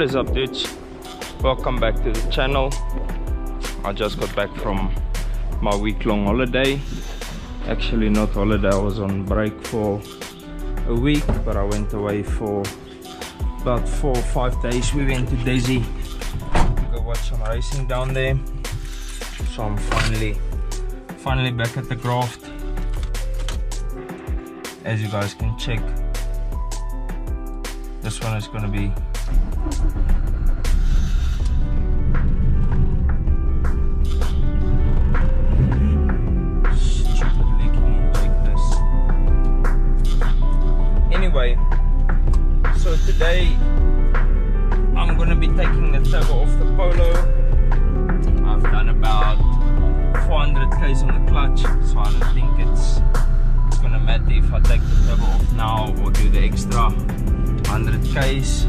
is up, dudes? Welcome back to the channel. I just got back from my week-long holiday. Actually not holiday, I was on break for a week, but I went away for about 4 or 5 days. We went to Desi to go watch some racing down there. So I'm finally back at the graft. As you guys can check, this one is gonna be stupidly injectors. Anyway, so today I'm gonna be taking the turbo off the Polo. I've done about 400 k's on the clutch, so I don't think it's gonna matter if I take the turbo off now or do the extra 100 k's.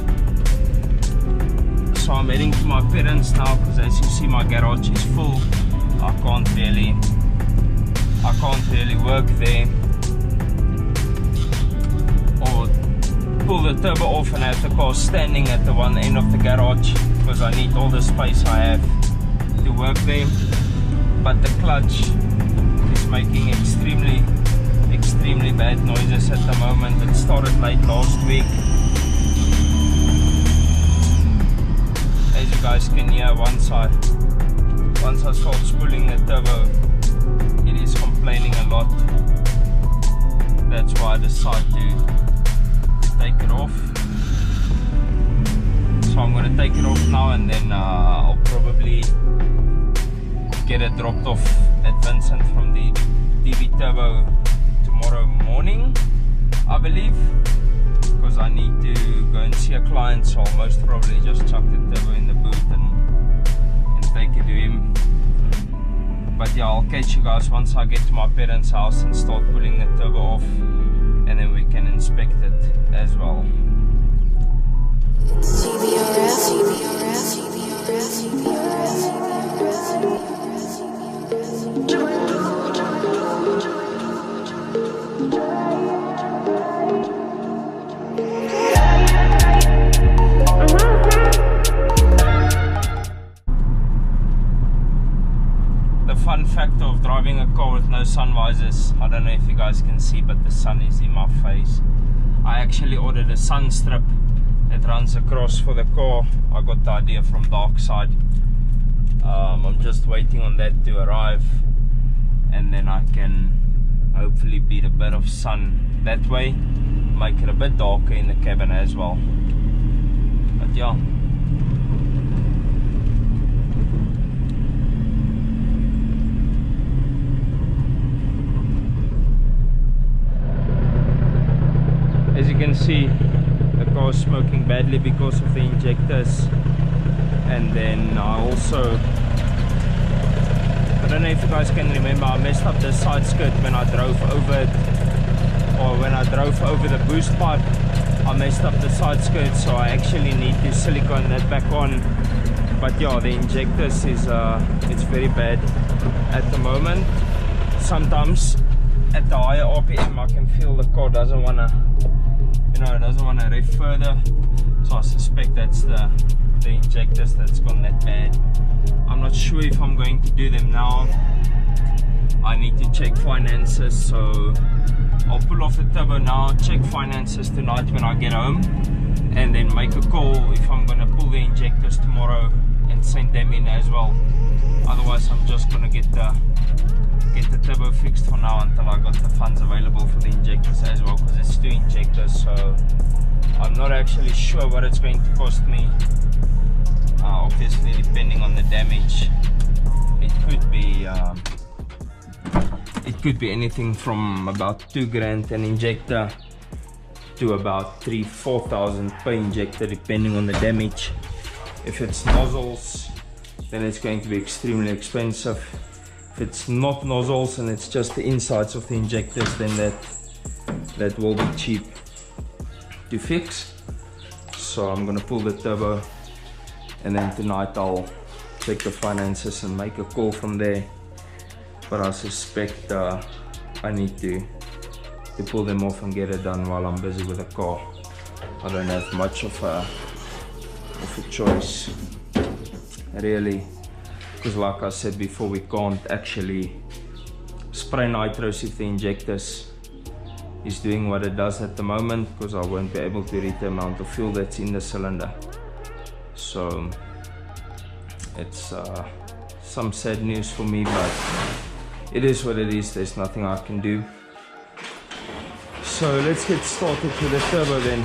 So I'm heading to my parents now because, as you see, my garage is full. I can't really work there or pull the turbo off and have the car standing at the one end of the garage because I need all the space I have to work there. But the clutch is making extremely bad noises at the moment. It started late last week. As you guys can hear, once I start spooling the turbo, it is complaining a lot. That's why I decided to take it off. So I'm going to take it off now, and then I'll probably get it dropped off at Vincent from the DB Turbo tomorrow morning, I believe, because I need to go and see a client, so I'll most probably just chuck the turbo in the boot and take it to him. But yeah, I'll catch you guys once I get to my parents' house and start pulling the turbo off, and then we can inspect it as well. Fun fact of driving a car with no sun visors, I don't know if you guys can see, but the sun is in my face. I actually ordered a sun strip that runs across for the car. I got the idea from Dark Side. I'm just waiting on that to arrive, and then I can hopefully beat a bit of sun that way, make it a bit darker in the cabin as well. But yeah, as you can see, the car is smoking badly because of the injectors. And then I don't know if you guys can remember, I messed up the side skirt when I drove over it, or when I drove over the boost pipe. I messed up the side skirt, so I actually need to silicone that back on. But yeah, the injectors is it's very bad at the moment. Sometimes at the higher RPM I can feel the car doesn't want to, it doesn't want to rev further, so I suspect that's the injectors that's gone that bad. I'm not sure if I'm going to do them now. I need to check finances, so I'll pull off the turbo now, check finances tonight when I get home, and then make a call if I'm going to pull the injectors tomorrow and send them in as well. Otherwise I'm just going to get the turbo fixed for now until I got the funds available for the injectors as well, because it's 2 injectors, so I'm not actually sure what it's going to cost me. Obviously, depending on the damage, it could be anything from about 2 grand an injector to about 3,000–4,000 per injector, depending on the damage. If it's nozzles, then it's going to be extremely expensive. If it's not nozzles and it's just the insides of the injectors, then that will be cheap to fix. So I'm gonna pull the turbo, and then tonight I'll check the finances and make a call from there. But I suspect I need to pull them off and get it done while I'm busy with the car. I don't have much of a of a choice, really, because like I said before, we can't actually spray nitros if the injectors is doing what it does at the moment, because I won't be able to read the amount of fuel that's in the cylinder. So it's some sad news for me, but it is what it is. There's nothing I can do. So let's get started with the turbo then.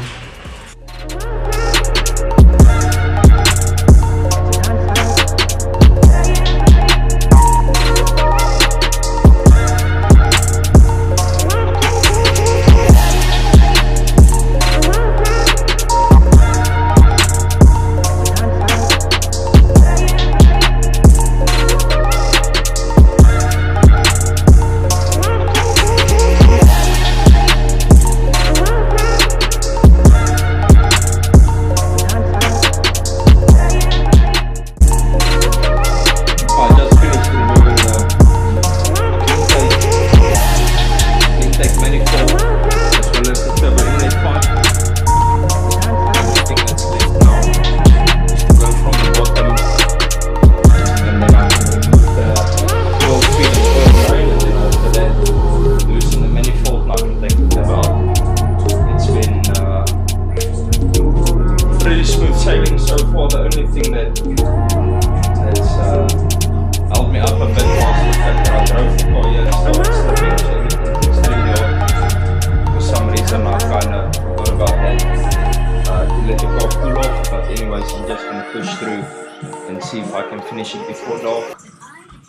Finish it before dark.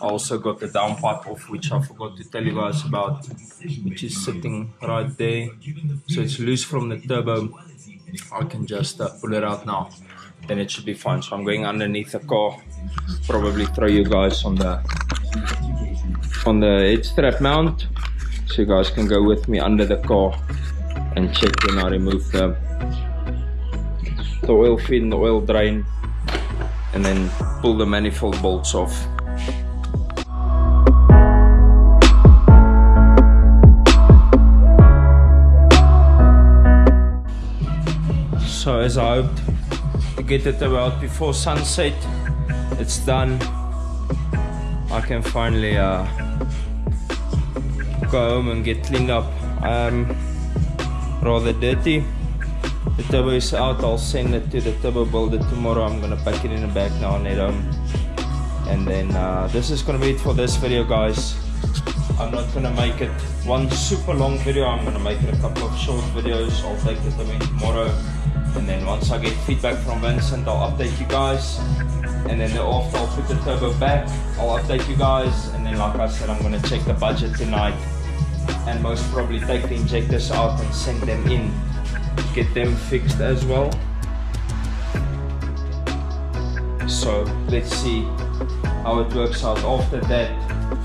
I also got the downpipe off, which I forgot to tell you guys about, which is sitting right there. So it's loose from the turbo. I can just pull it out now, then it should be fine. So I'm going underneath the car, probably throw you guys on the head strap mount, so you guys can go with me under the car and check when I remove the oil fin, the oil drain, and then pull the manifold bolts off. So as I hoped to get it out before sunset, it's done. I can finally go home and get cleaned up. I'm rather dirty. The turbo is out. I'll send it to the turbo builder tomorrow. I'm gonna pack it in a bag now and head home. And then this is gonna be it for this video, guys. I'm not gonna make it one super long video. I'm gonna make it a couple of short videos. I'll take it away tomorrow, and then once I get feedback from Vincent, I'll update you guys. And then thereafter I'll put the turbo back, I'll update you guys, and then like I said, I'm gonna check the budget tonight and most probably take the injectors out and send them in, get them fixed as well. So let's see how it works out. After that,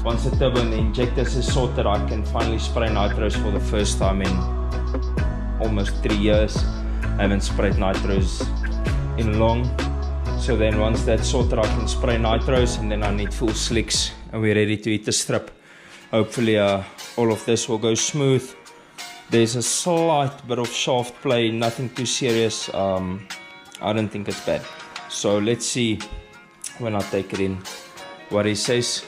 once the turbo and the injectors is sorted, I can finally spray nitros for the first time in almost 3 years. I haven't sprayed nitros in long. So then once that's sorted, I can spray nitros, and then I need full slicks and we're ready to hit the strip. Hopefully all of this will go smooth. There's a slight bit of shaft play, nothing too serious. I don't think it's bad. So let's see when I take it in what he says.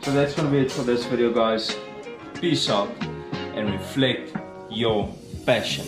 So that's gonna be it for this video, guys. Peace out and reflect your passion.